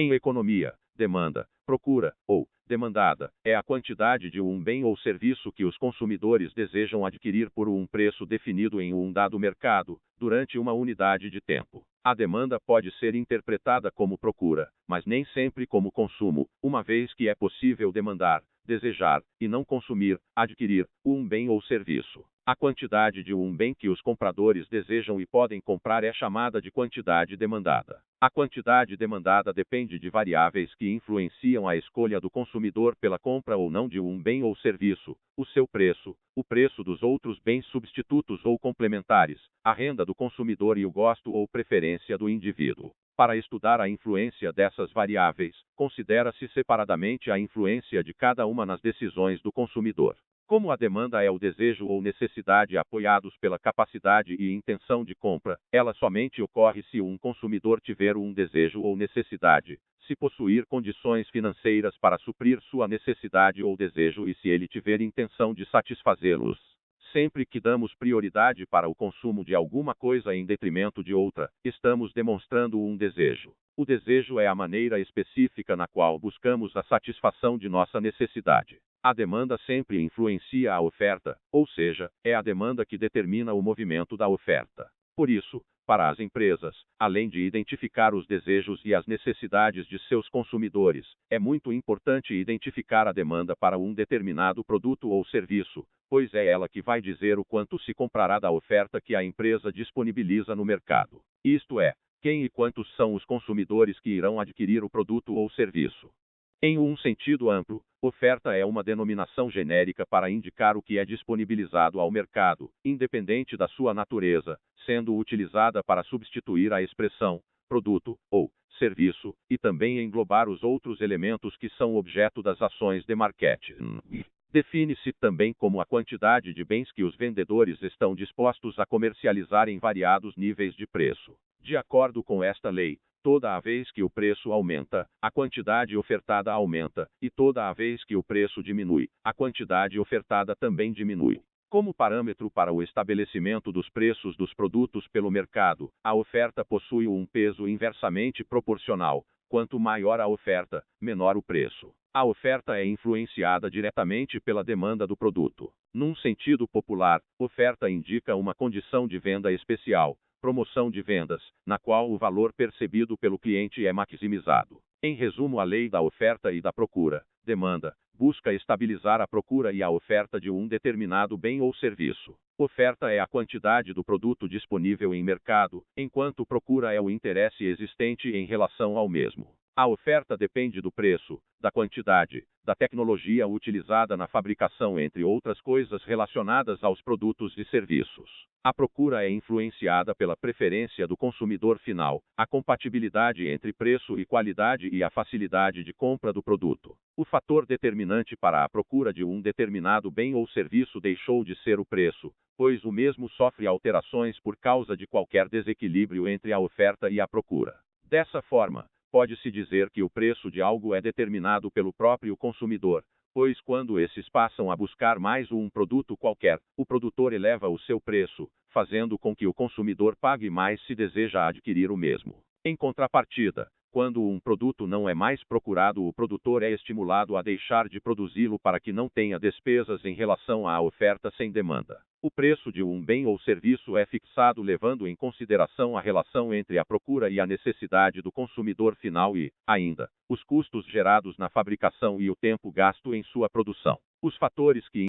Em economia, demanda, procura, ou demandada, é a quantidade de um bem ou serviço que os consumidores desejam adquirir por um preço definido em um dado mercado, durante uma unidade de tempo. A demanda pode ser interpretada como procura, mas nem sempre como consumo, uma vez que é possível demandar, desejar, e não consumir, adquirir, um bem ou serviço. A quantidade de um bem que os compradores desejam e podem comprar é chamada de quantidade demandada. A quantidade demandada depende de variáveis que influenciam a escolha do consumidor pela compra ou não de um bem ou serviço, o seu preço, o preço dos outros bens substitutos ou complementares, a renda do consumidor e o gosto ou preferência do indivíduo. Para estudar a influência dessas variáveis, considera-se separadamente a influência de cada uma nas decisões do consumidor. Como a demanda é o desejo ou necessidade apoiados pela capacidade e intenção de compra, ela somente ocorre se um consumidor tiver um desejo ou necessidade, se possuir condições financeiras para suprir sua necessidade ou desejo e se ele tiver intenção de satisfazê-los. Sempre que damos prioridade para o consumo de alguma coisa em detrimento de outra, estamos demonstrando um desejo. O desejo é a maneira específica na qual buscamos a satisfação de nossa necessidade. A demanda sempre influencia a oferta, ou seja, é a demanda que determina o movimento da oferta. Por isso, para as empresas, além de identificar os desejos e as necessidades de seus consumidores, é muito importante identificar a demanda para um determinado produto ou serviço, pois é ela que vai dizer o quanto se comprará da oferta que a empresa disponibiliza no mercado. Isto é, quem e quantos são os consumidores que irão adquirir o produto ou serviço. Em um sentido amplo, oferta é uma denominação genérica para indicar o que é disponibilizado ao mercado, independente da sua natureza, sendo utilizada para substituir a expressão produto ou serviço, e também englobar os outros elementos que são objeto das ações de marketing. Define-se também como a quantidade de bens que os vendedores estão dispostos a comercializar em variados níveis de preço. De acordo com esta lei, toda a vez que o preço aumenta, a quantidade ofertada aumenta, e toda a vez que o preço diminui, a quantidade ofertada também diminui. Como parâmetro para o estabelecimento dos preços dos produtos pelo mercado, a oferta possui um peso inversamente proporcional. Quanto maior a oferta, menor o preço. A oferta é influenciada diretamente pela demanda do produto. Num sentido popular, oferta indica uma condição de venda especial, promoção de vendas, na qual o valor percebido pelo cliente é maximizado. Em resumo, a lei da oferta e da procura, demanda, busca estabilizar a procura e a oferta de um determinado bem ou serviço. Oferta é a quantidade do produto disponível em mercado, enquanto procura é o interesse existente em relação ao mesmo. A oferta depende do preço, da quantidade, da tecnologia utilizada na fabricação, entre outras coisas relacionadas aos produtos e serviços. A procura é influenciada pela preferência do consumidor final, a compatibilidade entre preço e qualidade e a facilidade de compra do produto. O fator determinante para a procura de um determinado bem ou serviço deixou de ser o preço, pois o mesmo sofre alterações por causa de qualquer desequilíbrio entre a oferta e a procura. Dessa forma, pode-se dizer que o preço de algo é determinado pelo próprio consumidor, pois quando esses passam a buscar mais um produto qualquer, o produtor eleva o seu preço, fazendo com que o consumidor pague mais se deseja adquirir o mesmo. Em contrapartida, quando um produto não é mais procurado, o produtor é estimulado a deixar de produzi-lo para que não tenha despesas em relação à oferta sem demanda. O preço de um bem ou serviço é fixado levando em consideração a relação entre a procura e a necessidade do consumidor final e, ainda, os custos gerados na fabricação e o tempo gasto em sua produção. Os fatores que